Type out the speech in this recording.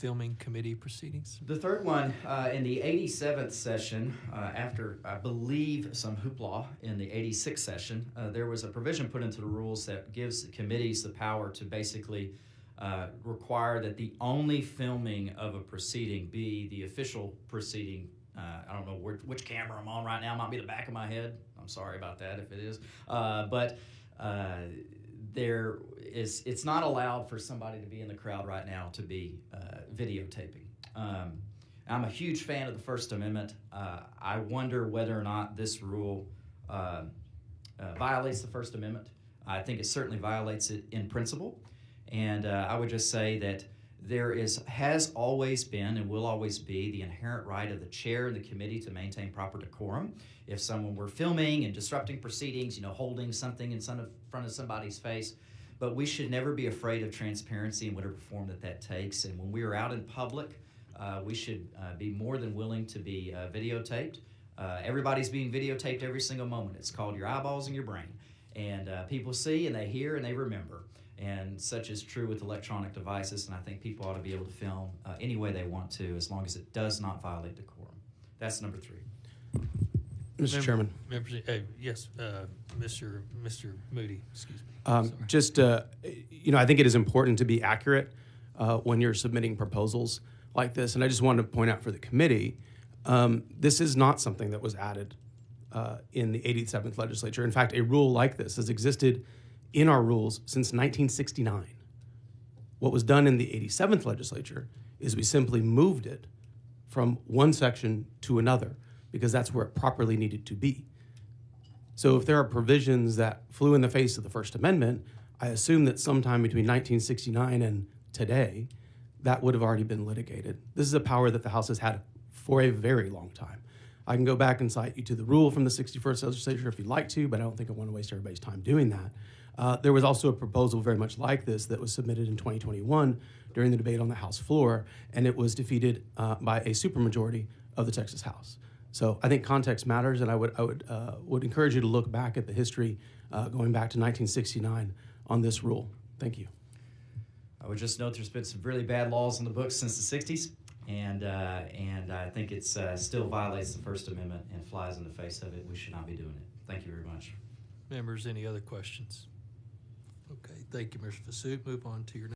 filming committee proceedings? The third one, in the 87th session, after I believe some hoopla in the 86th session, there was a provision put into the rules that gives the committees the power to basically require that the only filming of a proceeding be the official proceeding. I don't know which camera I'm on right now. It might be the back of my head. I'm sorry about that if it is. But it's not allowed for somebody to be in the crowd right now to be videotaping. I'm a huge fan of the First Amendment. I wonder whether or not this rule violates the First Amendment. I think it certainly violates it in principle. And I would just say that there has always been and will always be the inherent right of the chair and the committee to maintain proper decorum. If someone were filming and disrupting proceedings, holding something in front of somebody's face, but we should never be afraid of transparency in whatever form that takes. And when we are out in public, we should be more than willing to be videotaped. Everybody's being videotaped every single moment. It's called your eyeballs and your brain. And people see and they hear and they remember. And such is true with electronic devices, and I think people ought to be able to film any way they want to, as long as it does not violate decorum. That's number 3. Mr. Chairman. Members, yes, Mr. Moody, excuse me. I think it is important to be accurate when you're submitting proposals like this, and I just wanted to point out for the committee, this is not something that was added in the 87th legislature. In fact, a rule like this has existed in our rules since 1969. What was done in the 87th legislature is we simply moved it from one section to another because that's where it properly needed to be. So if there are provisions that flew in the face of the First Amendment, I assume that sometime between 1969 and today, that would have already been litigated. This is a power that the House has had for a very long time. I can go back and cite you to the rule from the 61st legislature if you'd like to, but I don't think I want to waste everybody's time doing that. There was also a proposal very much like this that was submitted in 2021 during the debate on the House floor, and it was defeated by a supermajority of the Texas House. So I think context matters, and I would encourage you to look back at the history going back to 1969 on this rule. Thank you. I would just note there's been some really bad laws in the books since the 60s, and I think it still violates the First Amendment and flies in the face of it. We should not be doing it. Thank you very much. Members, any other questions? Okay, thank you, Mr. Fassoot. Move on to your